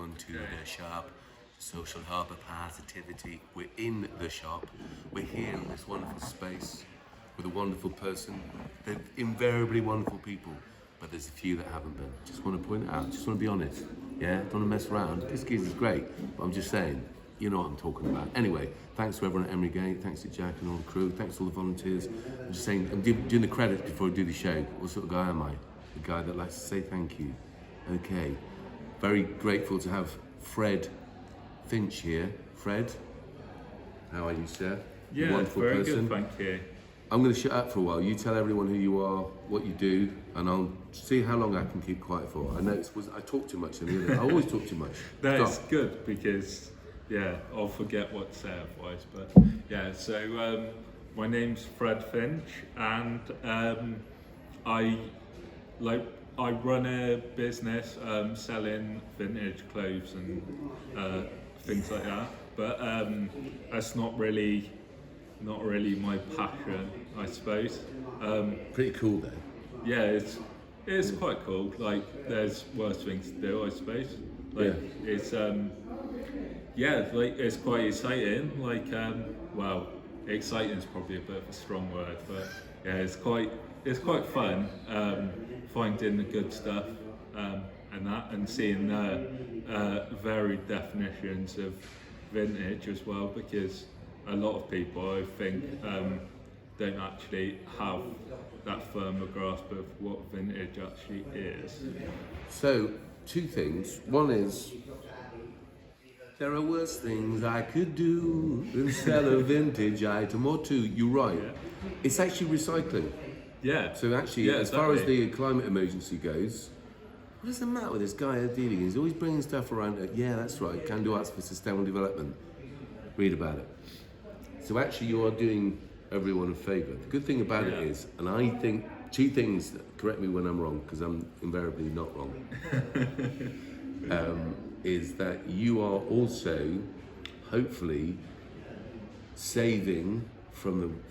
everyone to the S.H.O.P, Social Hub of Positivity. We're in the S.H.O.P. We're here in this wonderful space with a wonderful person. They're invariably wonderful people, but there's a few that haven't been. Just want to point it out, just want to be honest. Yeah, don't want to mess around. This geezer's great, but I'm just saying, you know what I'm talking about. Anyway, thanks to everyone at Emery Gate, thanks to Jack and all the crew, thanks to all the volunteers. I'm just saying, I'm doing the credits before I do the show. What sort of guy am I? The guy that likes to say thank you. Okay, very grateful to have Fred Finch here. Fred, how are you, sir? Yeah, wonderful very person. good, thank you. I'm going to shut up for a while. You tell everyone who you are, what you do, and I'll see how long I can keep quiet for. I know I talk too much in the other. I always talk too much. That's good because, yeah, I'll forget what to say otherwise. But yeah, so my name's Fred Finch, and I run a business selling vintage clothes and things like that. But that's not really my passion, I suppose. Pretty cool though. Yeah, it's quite cool. Like, there's worse things to do, I suppose. Like, it's it's quite exciting. Like, well, exciting is probably a bit of a strong word, but yeah, it's quite fun finding the good stuff and seeing varied definitions of vintage as well, because a lot of people, I think, don't actually have that firm a grasp of what vintage actually is. So, two things. One is, there are worse things I could do than sell a vintage item. Or two, you're right. Yeah. It's actually recycling. Yeah. So actually, as far as the climate emergency goes, what is the matter with this guy dealing? He's always bringing stuff around. Yeah, that's right. Can do Arts for Sustainable Development. Read about it. So actually, you are doing everyone a favour. The good thing about it is, and I think two things. Correct me when I'm wrong, because I'm invariably not wrong. Is that you are also, hopefully, saving from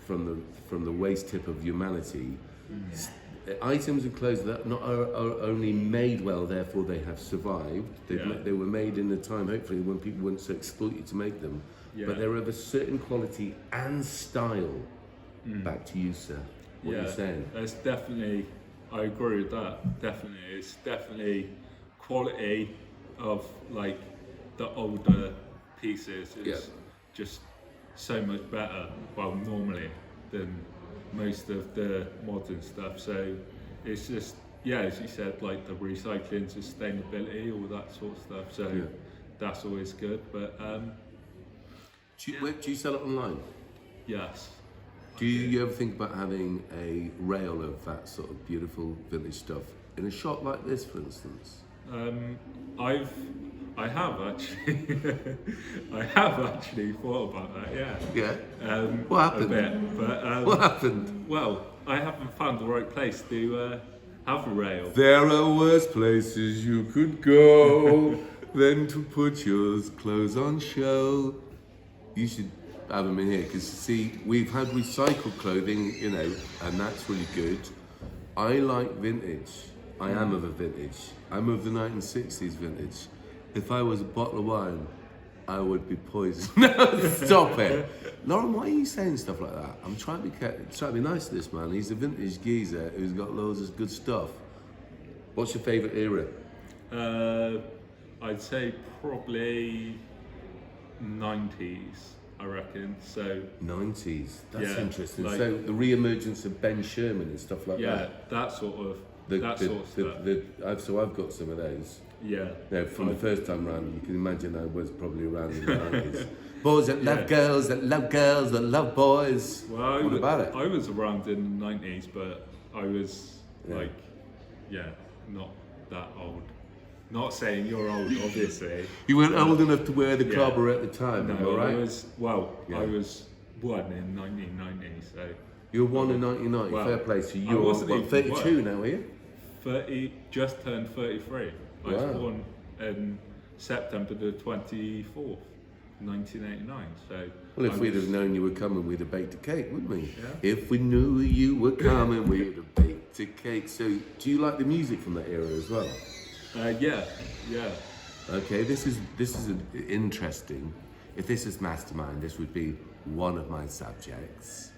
the waste tip of humanity. Items and clothes that are only made well, therefore they have survived. They were made in a time, hopefully, when people weren't so exploited to make them. But they're of a certain quality and style. Back to you, sir. What are you saying? There's definitely, I agree with that. Definitely, it's definitely quality of like the older pieces is just so much better. Well, normally than most of the modern stuff. So it's just, as you said, like the recycling, sustainability, all that sort of stuff. So that's always good. But do you sell it online? Yes. Do you ever think about having a rail of that sort of beautiful vintage stuff in a shop like this, for instance? I have actually thought about that. Yeah. What happened? A bit, but what happened? Well, I haven't found the right place to have a rail. There are worse places you could go than to put your clothes on show. You should have them in here, because see, we've had recycled clothing, and that's really good. I like vintage. I am of a vintage. I'm of the 1960s vintage. If I was a bottle of wine, I would be poisoned. No, stop it. Lauren, why are you saying stuff like that? I'm trying to be nice to this man. He's a vintage geezer who's got loads of good stuff. What's your favourite era? I'd say probably 90s, I reckon. So 90s. That's interesting. Like, so the re-emergence of Ben Sherman and stuff like that. Yeah, that sort of stuff. So I've got some of those. Yeah. No, from the first time round, you can imagine I was probably around in the 90s. Boys that love girls, that love girls, that love boys. Well, what about it? I was around in the 90s, but I was not that old. Not saying you're old, obviously. You weren't old enough to wear the clobber at the time, no, right? I was born in 1990, so... You were born in 1990, fair play to you. You're 32 now, are you? 30, just turned 33. I was born in September the 24th, 1989, so... Well, if we'd have known you were coming, we'd have baked a cake, wouldn't we? Yeah. If we knew you were coming, we'd have baked a cake. So, do you like the music from that era as well? Yeah. Okay, this is interesting. If this is mastermind, this would be one of my subjects.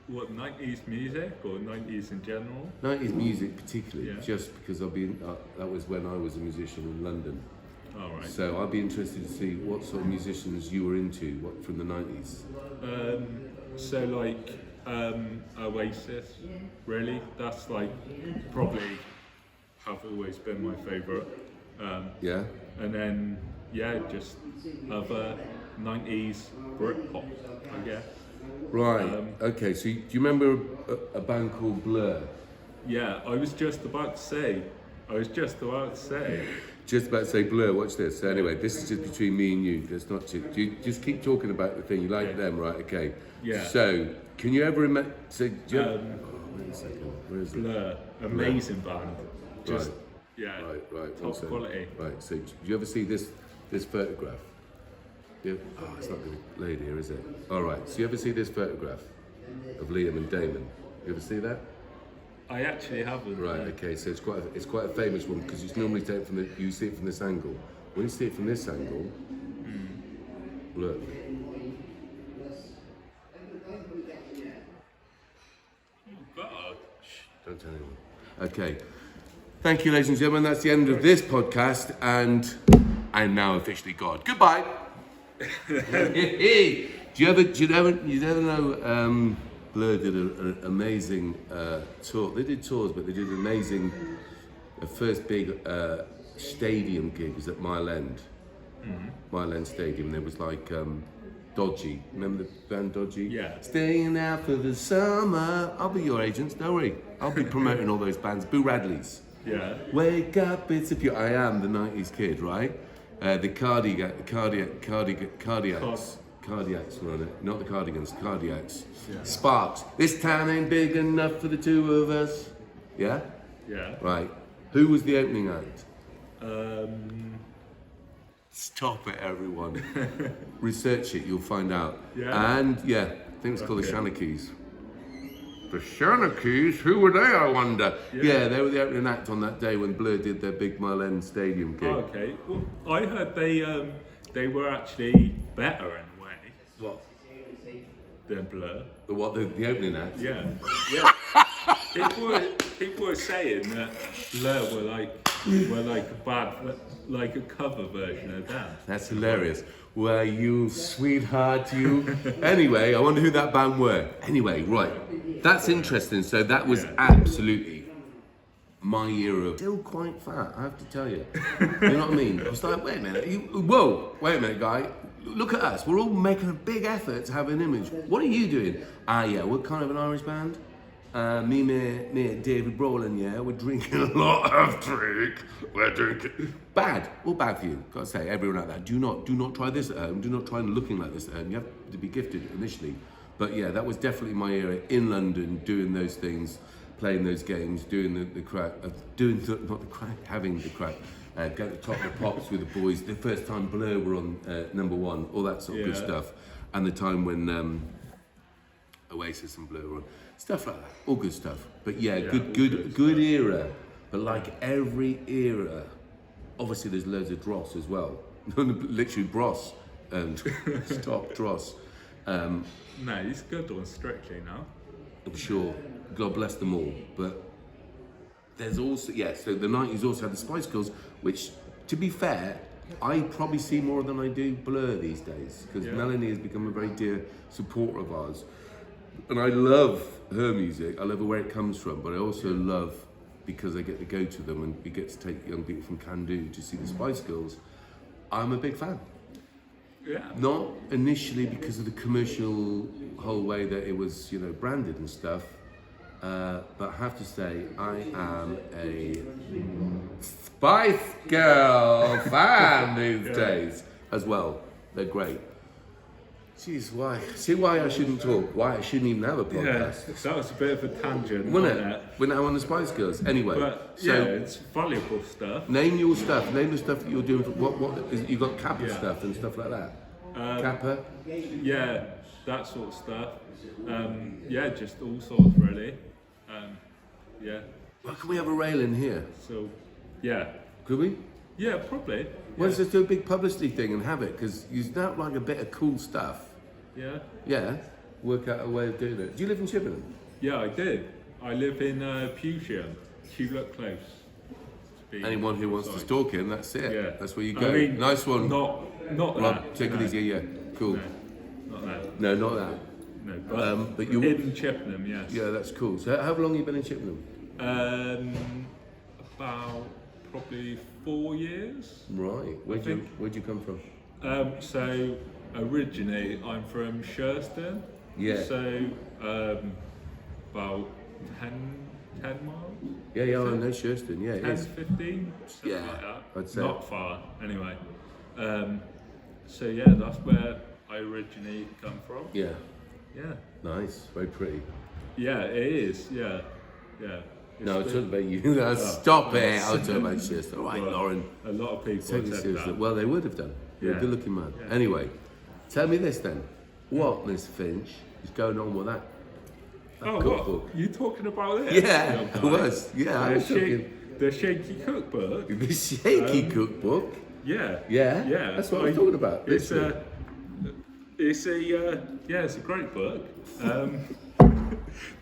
What, 90s music or 90s in general? 90s music particularly, Yeah. just because I've been, that was when I was a musician in London. All right. So I'd be interested to see what sort of musicians you were into, what from the 90s. So like Oasis, really. That's like probably have always been my favourite. Yeah? And then just other 90s Britpop, I guess. Right, okay, so do you remember a band called Blur? Yeah, I was just about to say. Just about to say Blur, watch this. So anyway, this is just between me and you. That's not just keep talking about the thing. You like them, right? Okay. Yeah. So, can you ever imagine? So, wait a second. Where is it? Blur, amazing band. Just, Right. yeah, Right. top quality. Right. So, do you ever see this photograph? Yeah. Oh, it's not going to load here, is it? All right. So, you ever see this photograph of Liam and Damon? You ever see that? I actually haven't. Right. Okay. So it's quite a famous one because it's normally taken from you see it from this angle. When you see it from this angle, look. Oh God. Don't tell anyone. Okay. Thank you, ladies and gentlemen. That's the end of this podcast, and I'm now officially God. Goodbye. Do you ever know? Blur did an amazing tour. They did tours, but they did an amazing. The first big stadium gig was at Mile End. Mile End Stadium. There was like Dodgy. Remember the band Dodgy? Yeah. Staying out for the summer. I'll be your agent. Don't worry. I'll be promoting all those bands. Boo Radley's. Yeah. Wake up, it's a pure. I am the '90s kid, right? The Cardiacs were on it, not the Cardigans, Cardiacs. Yeah. Sparks. This town ain't big enough for the two of us. Yeah? Yeah. Right. Who was the opening act? Stop it, everyone. Research it, you'll find out. Yeah. And I think it's called the Shanakees. The Shanakees? Who were they, I wonder? Yeah, they were the opening act on that day when Blur did their big Mile End Stadium gig. Oh, okay. Well, I heard they were actually better in a way. What? Than Blur. The what? The opening act? Yeah. People were saying that Blur were like a bad, like a cover version of that. That's hilarious. Well, you sweetheart, you. Anyway, I wonder who that band were. Anyway, right. That's interesting. So that was absolutely my era. Still quite fat, I have to tell you. You know what I mean? I was like, wait a minute. Wait a minute, guy. Look at us. We're all making a big effort to have an image. What are you doing? We're kind of an Irish band. Me and David Brolin, we're drinking a lot of drink. We're drinking. Bad. All bad for you. Gotta say, everyone out there, do not try this at home. Do not try looking like this at home. You have to be gifted initially. But that was definitely my era in London, doing those things, playing those games, doing the crack, having the crack. Go to Top of the Pops with the boys. The first time Blur were on number one, all that sort of good stuff. And the time when Oasis and Blur were on. Stuff like that, all good stuff. But good era. But like every era, obviously there's loads of dross as well. Literally Bros and stop dross. No, he's good on Strictly now. I'm sure. God bless them all. But there's also so the 90s also had the Spice Girls, which, to be fair, I probably see more than I do Blur these days, because Melanie has become a very dear supporter of ours. And I love her music, I love where it comes from, but I also love, because I get to go to them and we get to take young people from Candu to see the Spice Girls, I'm a big fan. Yeah. Not initially because of the commercial whole way that it was, branded and stuff, but I have to say, I am a Spice Girl fan these days as well. They're great. Jeez, why? See why I shouldn't talk? Why I shouldn't even have a podcast? Yeah, that was a bit of a tangent, Wasn't it? We're now on the Spice Girls. Anyway, but it's valuable stuff. Name your stuff. Name the stuff that you're doing. You got Kappa stuff and stuff like that. Kappa. Yeah, that sort of stuff. Just all sorts really. Well, can we have a rail in here? So, Could we? Yeah, probably. Well, Yeah. let's just do a big publicity thing and have it, because you don't like a bit of cool stuff. Yeah. Yeah, work out a way of doing it. Do you live in Chippenham? Yeah, I did. I live in Pewsham. Tulip Close. to be Anyone who wants to precise. stalk him, that's it. Yeah. That's where you go. I mean, Nice one. Not Rob, that. take it no. easy, yeah. Cool. No, not that. No, not that. No, But you- in Chippenham, yes. Yeah, that's cool. So how long have you been in Chippenham? About probably 4 years. Right. Where'd you come from? So originally I'm from Shurston. Yeah. So about 10 miles. Yeah, I know Shurston. Yeah, it 10, is. 15, something Yeah, like that. I'd say. Not far, anyway. So yeah, that's where I originally come from. Yeah. Yeah. Nice. Very pretty. Yeah, it is. Yeah. Yeah. No, I It's talking about you. No, stop it. I was talking about Shurston. All right, well, Lauren. a lot of people Take it have said seriously. that. Well, they would have done. You're a Yeah. good-looking man. Yeah. Anyway, tell me this then. What, Miss Finch, is going on with that Oh, cookbook? what? You talking about this? Yeah, young I guy? was. Yeah, I The, was talking. the shaky cookbook. The shaky cookbook. Yeah. Yeah, Yeah. that's what I'm talking about, It's literally. it's a great book.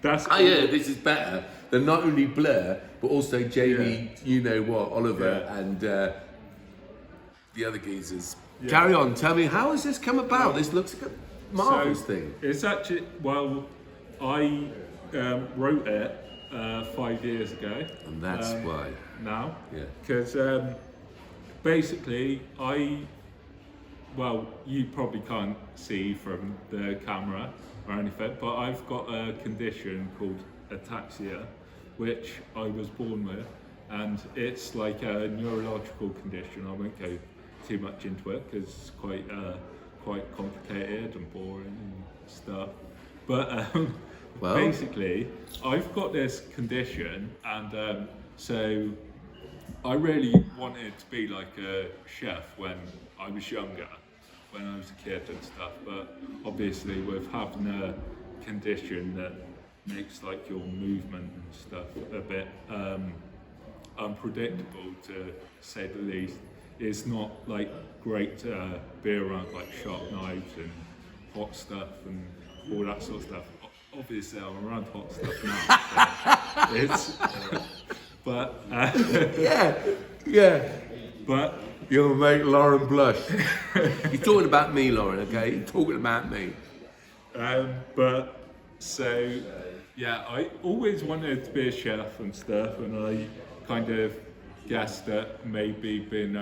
That's Oh yeah, this is better than not only Blair, but also Jamie, you know what, Oliver, Yeah. and the other geezers. Carry on, tell me, how has this come about? This looks like a marvellous thing. It's actually, well, I wrote it 5 years ago. And that's why. Now. Yeah. Because basically, well, you probably can't see from the camera or anything, but I've got a condition called ataxia, which I was born with, and it's like a neurological condition. I won't go too much into it because it's quite complicated and boring and stuff. But Well. basically, I've got this condition, and so I really wanted to be like a chef when I was younger, when I was a kid and stuff. But obviously, with having a condition that makes like your movement and stuff a bit unpredictable, to say the least, it's not like great to be around like sharp knives and hot stuff and all that sort of stuff. Obviously, I'm around hot stuff now. So it's, but Yeah. but You'll make Lauren blush. You're talking about me, Lauren, okay? You're talking about me. but so yeah, I always wanted to be a chef and stuff, and I kind of guessed that maybe being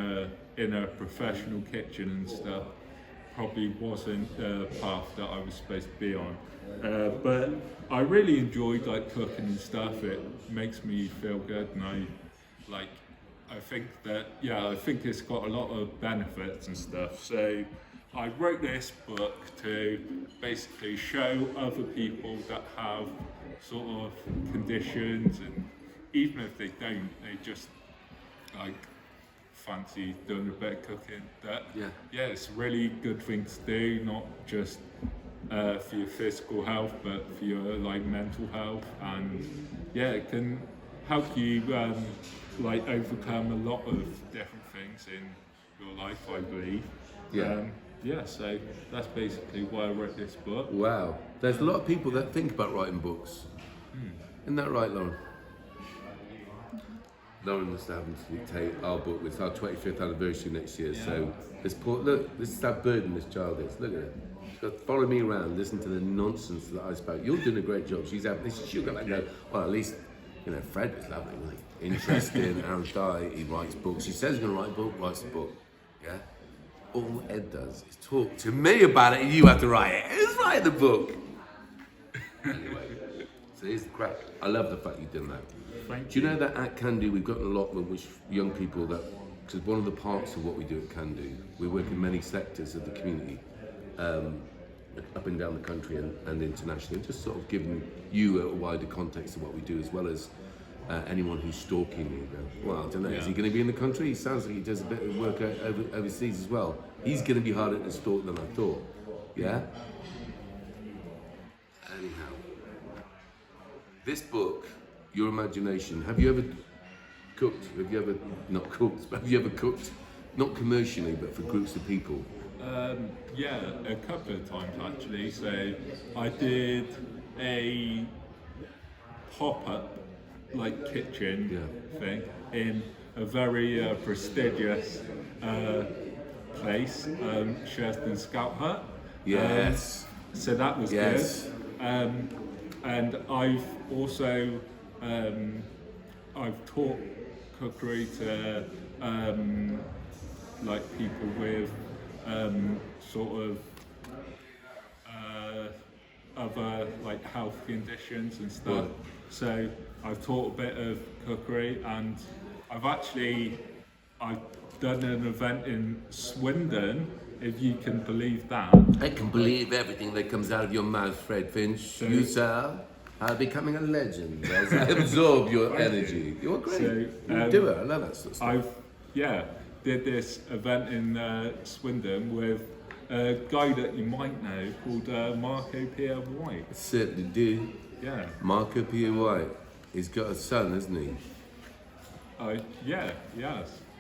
in a professional kitchen and stuff probably wasn't the path that I was supposed to be on. But I really enjoyed like cooking and stuff. It makes me feel good, and I think it's got a lot of benefits and stuff. So I wrote this book to basically show other people that have sort of conditions, and even if they don't, they just like fancy doing a bit of cooking. That it's a really good thing to do, not just for your physical health, but for your like mental health, and it can help you like overcome a lot of different things in your life, I believe. So that's basically why I wrote this book. Wow. There's a lot of people that think about writing books. Isn't that right, Lauren? Lauren must have to dictate our book. It's our 25th anniversary next year. So look, this is how burden this child is. Look at it. She's got to follow me around, listen to the nonsense that I spoke. You're doing a great job. She's having this. She'll go like, no. Well, at least, Fred was lovely, wasn't he? Interesting. Aaron Shy, he writes books. He says he's going to write a book, writes a book. Yeah. All Ed does is talk to me about it, and you have to write it. Who's writing the book? Anyway, so here's the crack. I love the fact you've done that. Do you know that at Can-Do we've got an allotment which young people that, because one of the parts of what we do at Can-Do, we work in many sectors of the community, up and down the country and internationally, just sort of giving you a wider context of what we do, as well as anyone who's stalking me. Well, I don't know, is he going to be in the country? He sounds like he does a bit of work overseas as well. He's going to be harder to stalk than I thought, yeah? Anyhow, this book, Your Imagination, have you ever cooked? Have you ever, not cooked, but have you ever cooked, not commercially, but for groups of people? Yeah, a couple of times actually. So I did a pop-up like kitchen thing in a very prestigious place, Sherton Scout Hut. Yes. So that was Yes. good. And I've also I've taught cookery to like people with sort of other like health conditions and stuff. Right. So I've taught a bit of cookery, and I've done an event in Swindon, if you can believe that. I can believe everything that comes out of your mouth, Fred Finch. You, sir, are becoming a legend as I absorb your energy. You're great. So, you do it. I love that sort of stuff. Did this event in Swindon with a guy that you might know called Marco Pierre White. I certainly do. Yeah. Marco Pierre White. He's got a son, hasn't he? Yes.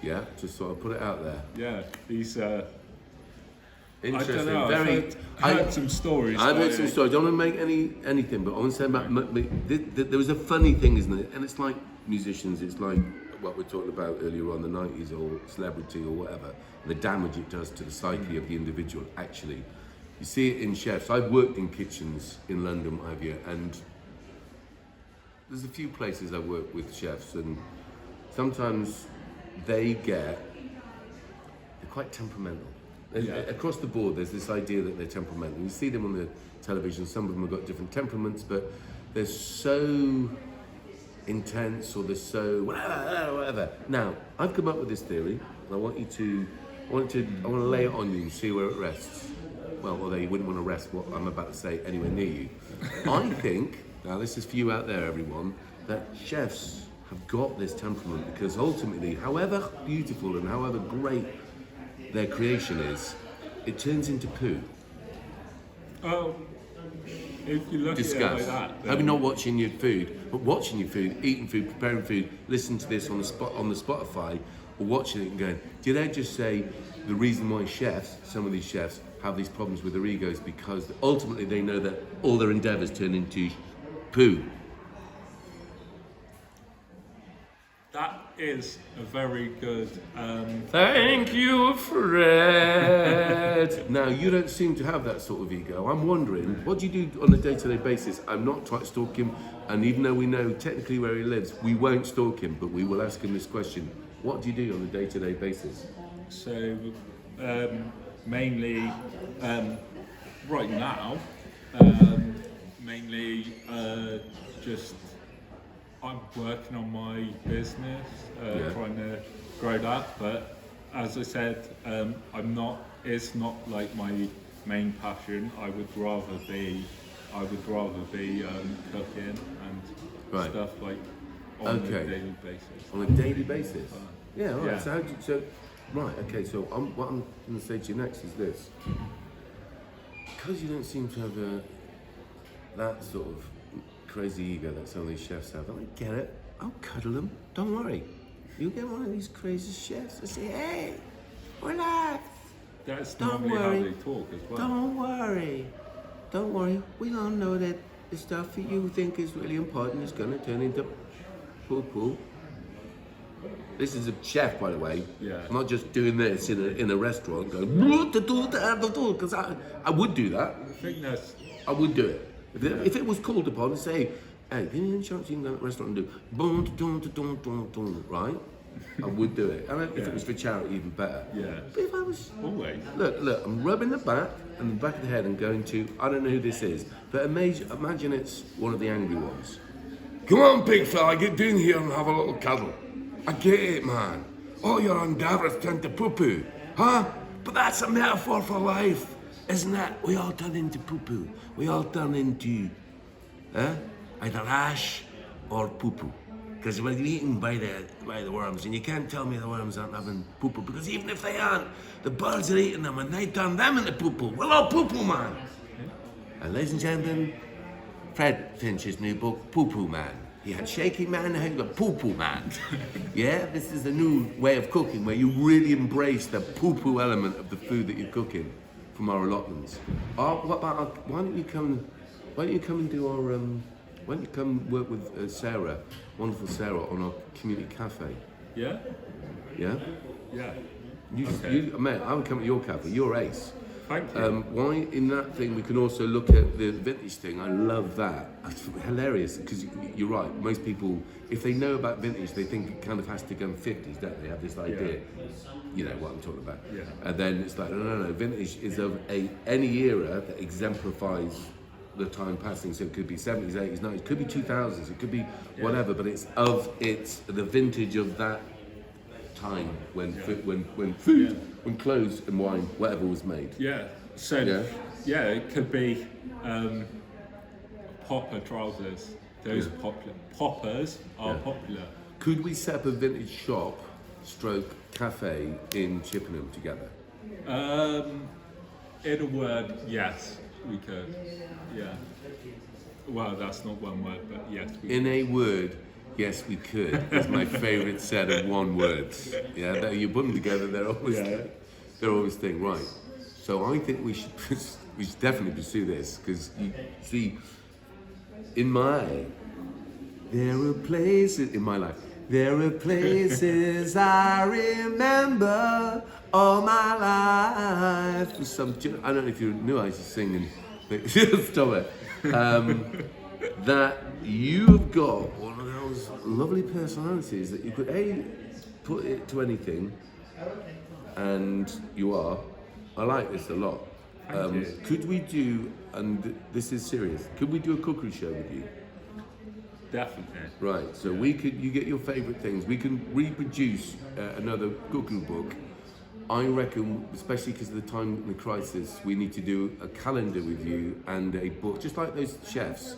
Yeah, just sort of put it out there. Yeah, he's. Interesting. I don't know. I've heard some stories. I've heard some stories. I don't want to make anything, but I want to say about there was a funny thing, isn't it? And it's like musicians. It's like what we're talking about earlier on, the 90s, or celebrity or whatever, and the damage it does to the psyche of the individual. Actually, you see it in chefs. I've worked in kitchens in London, what have you, and there's a few places I work with chefs, and sometimes they're quite temperamental. Across the board, there's this idea that they're temperamental. You see them on the television, some of them have got different temperaments, but they're so intense, or they're so whatever. Now, I've come up with this theory, and I want to lay it on you and see where it rests. Well, although you wouldn't want to rest what I'm about to say anywhere near you. I think, now this is for you out there, everyone, that chefs have got this temperament because ultimately, however beautiful and however great their creation is, it turns into poo. Oh, if you look Discuss. at it like that. Maybe not watching your food, but watching your food, eating food, preparing food, listen to this on the Spotify, or watching it and going, did I just say the reason why some of these chefs have these problems with their egos because ultimately they know that all their endeavours turn into poo? That is a very good. Thank you, Fred. Now, you don't seem to have that sort of ego. I'm wondering, what do you do on a day-to-day basis? I'm not trying to stalk him, and even though we know technically where he lives, we won't stalk him, but we will ask him this question. What do you do on a day-to-day basis? So, mainly, right now, mainly just I'm working on my business, trying to grow that. But as I said, it's not like my main passion. I would rather be cooking and stuff like on a daily basis. On a daily basis. Yeah. All right. Yeah. So okay. So what I'm going to say to you next is this: because you don't seem to have that sort of crazy ego that some of these chefs have. I get it. I'll cuddle them. Don't worry. You'll get one of these crazy chefs and say, "Hey, relax. That's Don't normally worry. how they talk as well. Don't worry. We all know that the stuff that you think is really important is going to turn into poo-poo." This is a chef, by the way. Yeah. I'm not just doing this in a restaurant going, because I would do that. I think that's. I would do it. If it was called upon to say, hey, give me a chance you can go to a restaurant and do right? I would do it. And if it was for charity, even better. Yeah. But if I was... Always. Look, I'm rubbing the back of the head and going to, I don't know who this is, but imagine it's one of the angry ones. Come on, big fella, get down here and have a little cuddle. I get it, man. All your endeavours turn to poo-poo, huh? But that's a metaphor for life, isn't it? We all turn into poo-poo. We all turn into, either ash or poo-poo. Because we're eaten by the worms, and you can't tell me the worms aren't having poo-poo, because even if they aren't, the birds are eating them, and they turn them into poo-poo. We're all poo-poo, man. And ladies and gentlemen, Fred Finch's new book, Poo Poo Man. You had shaky man, now you've got poo-poo man. Yeah, this is a new way of cooking where you really embrace the poo-poo element of the food that you're cooking from our allotments. What about why don't you come and do our why don't you come work with Sarah, wonderful Sarah, on our community cafe? Yeah? Yeah? Yeah. Mate, I would come to your cafe, you're ace. Thank you. Why in that thing we can also look at the vintage thing. I love that. It's hilarious because you're right. Most people, if they know about vintage, they think it kind of has to go in 50s, don't they? Have this idea, you know what I'm talking about. Yeah. And then it's like no. Vintage is of any era that exemplifies the time passing. So it could be 70s, 80s, 90s, it could be 2000s, it could be whatever. But it's the vintage of that time when food, when clothes and wine, whatever was made. Yeah. So it could be popper trousers. Those poppers are popular. Could we set up a vintage shop stroke cafe in Chippenham together? In a word, yes, we could. Yeah. Well, that's not one word, but yes, we In a word, yes, we could. It's my favourite set of one words. Yeah, you put them together, they're always thing, right? So I think we should definitely pursue this because you see, there are places in my life. There are places I remember all my life. I don't know if you knew I was just singing. But stop it. That you've got one of those lovely personalities that you could put it to anything, and you are. I like this a lot. Could we do, and this is serious, could we do a cookery show with you? Definitely. Right, so you get your favourite things. We can reproduce another cooking book. I reckon, especially because of the time and the crisis, we need to do a calendar with you and a book, just like those chefs,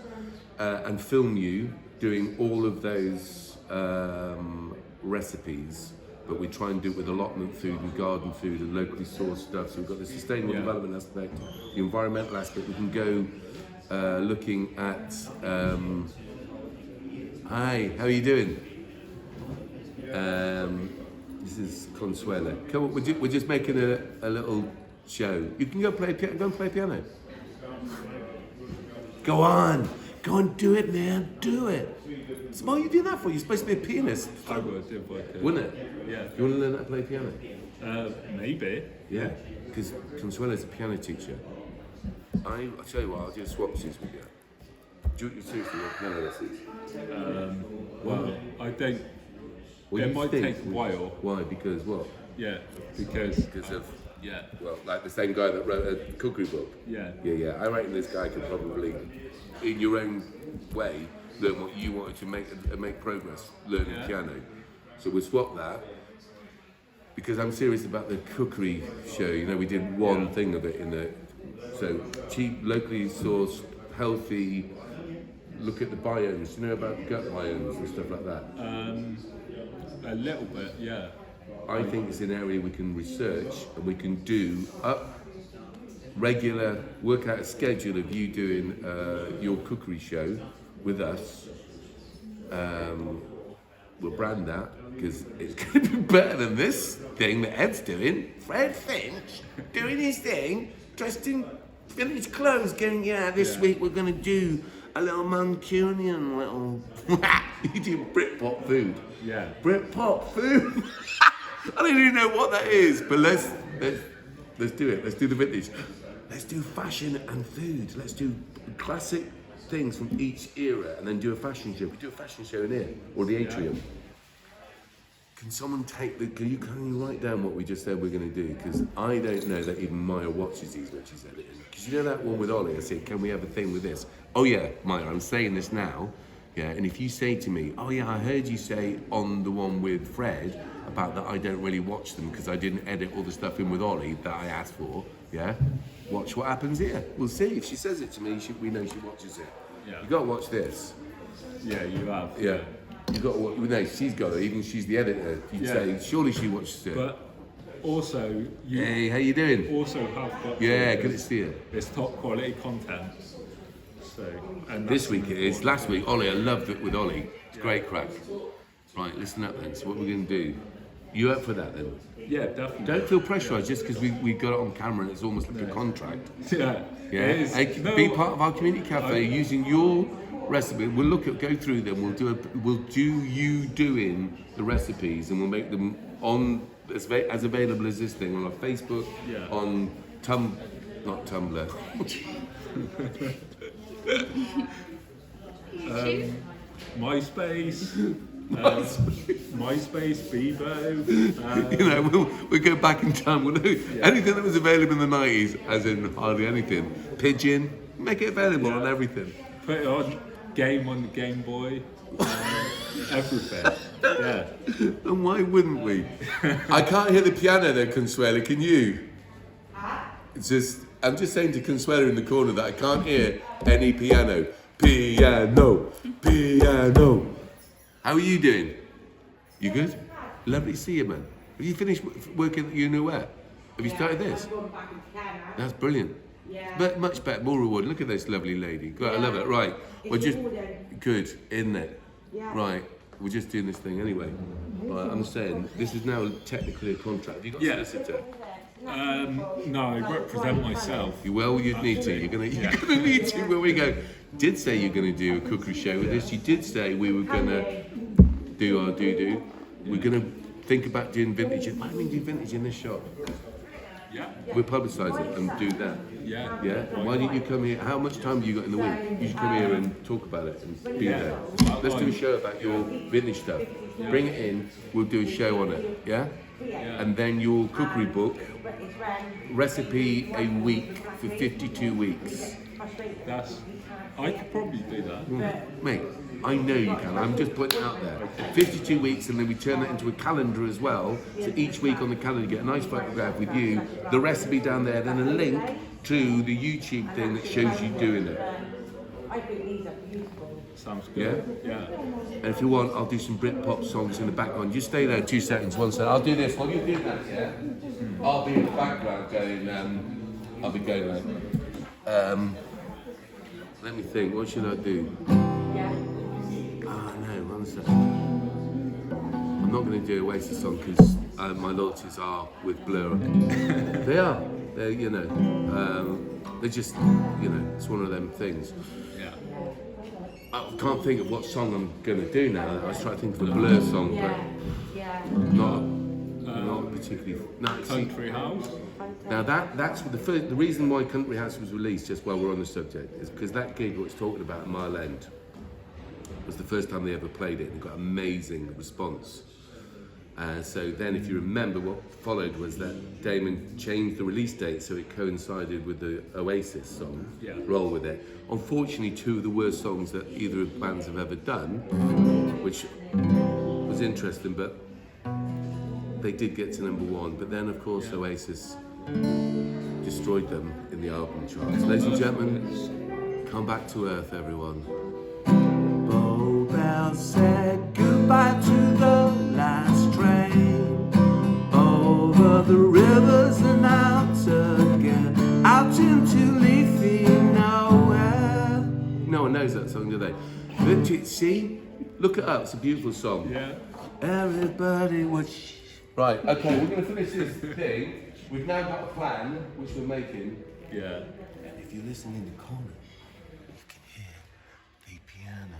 and film you doing all of those recipes. But we try and do it with allotment food and garden food and locally sourced stuff. So we've got the sustainable development aspect, the environmental aspect. We can go looking at. Hi, how are you doing? This is Consuela. Come on, we're just making a little show. You can go play piano. Go on, do it, man, do it. So what are you doing that for? You're supposed to be a pianist. I would if I could. Wouldn't it? Yeah. You want to learn how to play piano? Maybe. Yeah, because Consuela's a piano teacher. I'll tell you what, I'll do swap lessons with you. Do you seriously want piano lessons? Well, I don't. Well, It might take a while. Why? Because what? Yeah, because of yeah, well, like the same guy that wrote a cookery book. yeah, Yeah. I reckon this guy could probably, in your own way, learn what you wanted to make progress learning piano. So we'll swap that. Because I'm serious about the cookery show. You know, we did one thing of it so cheap, locally sourced, healthy. Look at the biomes. You know about gut biomes and stuff like that. a little bit, yeah. I think it's an area we can research and we can do work out a schedule of you doing your cookery show with us. We'll brand that because it's going to be better than this thing that Ed's doing. Fred Finch doing his thing, dressed in vintage clothes, going, this week we're going to do a little Mancunian little. You do Britpop food. Yeah. Britpop food. I don't even know what that is, but let's do it. Let's do the vintage. Let's do fashion and food. Let's do classic things from each era, and then do a fashion show. We do a fashion show in here or the atrium. Can someone can you write down what we just said we're going to do? Because I don't know that even Maya watches these when she's editing. Because you know that one with Ollie, I said, can we have a thing with this? Oh yeah, Maya, I'm saying this now. Yeah, and if you say to me, oh yeah, I heard you say on the one with Fred about that I don't really watch them because I didn't edit all the stuff in with Ollie that I asked for, yeah? Watch what happens here. We'll see. If she says it to me, we know she watches it. Yeah. You got to watch this. Yeah, you have. Yeah. You got to watch. No, she's got it. Even she's the editor. You'd say, surely she watches it. But also, you hey, how you doing? also have got Yeah, good to see you. It's top quality content. So, and This that's week it is. Last week, Ollie, I loved it with Ollie. It's great crack. Right, listen up then. So what we're going to do, you up for that then? Yeah, definitely. Don't feel pressurised just because we got it on camera and it's almost like a contract. Yeah. Yeah, It is. Hey, No, be part of our community cafe using your recipe. We'll go through them. We'll do you doing the recipes, and we'll make them on as available as this thing on our Facebook, on not Tumblr. MySpace. MySpace, Bebo. You know, we'll go back in time. We'll do anything that was available in the 90s, as in hardly anything. Pigeon, make it available on everything. Put it on the Game Boy. Everything. Yeah. And why wouldn't we? I can't hear the piano there, Consuela. Can you? I'm just saying to Consuela in the corner that I can't hear any piano. Piano. How are you doing? You good? Lovely to see you, man. Have you finished working at you know where? Have you started this? That's brilliant. But much better, more rewarding. Look at this lovely lady. God, I love it. Right, we're just good, isn't it? Right, we're just doing this thing anyway. Right, I'm saying this is now technically a contract. Have you got a solicitor? No, I represent myself. You'd need to. You're gonna need to. Where we go. Did say you're gonna do a cookery show with us. You did say we were gonna do our do. We're gonna think about doing vintage. Why don't we do vintage in this shop? Yeah. We'll publicise it and do that. Yeah. Yeah. Why don't you come here? How much time have you got in the week? You should come here and talk about it and be there. Let's do a show about your vintage stuff. Bring it in. We'll do a show on it. Yeah. And then your cookery book, recipe a week for 52 weeks. I could probably do that. Mate, I know you can. I'm just putting it out there. 52 weeks, and then we turn that into a calendar as well. So each week on the calendar, you get a nice photograph with you, the recipe down there, then a link to the YouTube thing that shows you doing it. Sounds good. Yeah. And if you want, I'll do some Britpop songs in the background. Just stay there 2 seconds, 1 second. I'll do this while you do that, yeah? I'll be in the background going, I'll be going like, let me think, what should I do? No, 1 second. I'm not going to do a Oasis song because my loyalties are with Blur. They are. They're, they're just, it's one of them things. Yeah. I can't think of what song I'm going to do now. I was trying to think of a Blur song, but not particularly. No, Country House. Now that's the reason why Country House was released, just while we're on the subject, is because that gig I was talking about at Mile End was the first time they ever played it and got amazing response. So then, if you remember, what followed was that Damon changed the release date so it coincided with the Oasis song, Roll With It. Unfortunately, 2 of the worst songs that either of the bands have ever done, which was interesting, but they did get to #1. But then, of course, Oasis destroyed them in the album charts. Ladies and gentlemen, come back to earth, everyone. Bow Bells said goodbye to the last train, over the rivers and out again, out into leafy nowhere. No one knows that song, do they? But see, look it up. It's a beautiful song. Yeah. Everybody would. Right. Okay. We're going to finish this thing. We've now got a plan, which we're making. Yeah. And if you listen in the corner, you can hear the piano.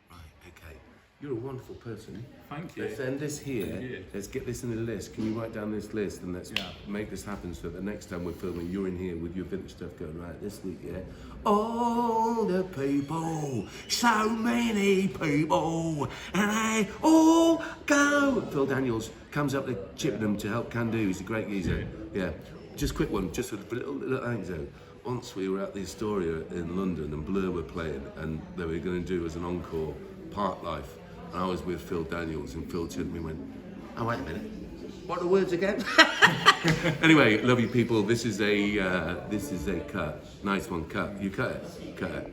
Right, okay. You're a wonderful person. Thank you. Let's end this here. Thank you. Let's get this in a list. Can you write down this list and let's make this happen so that the next time we're filming, you're in here with your vintage stuff going, right, this week, yeah? All the people, so many people, and they all go. Phil Daniels comes up to Chippenham to help Can Do. He's a great geezer. Yeah. Just quick one, just a little anecdote. Once we were at the Astoria in London and Blur were playing and they were going to do as an encore Park Life. And I was with Phil Daniels and Phil turned to me and went, oh, wait a minute. What are the words again? Anyway, love you people. This is a cut. Nice one, cut. You cut it. Cut it.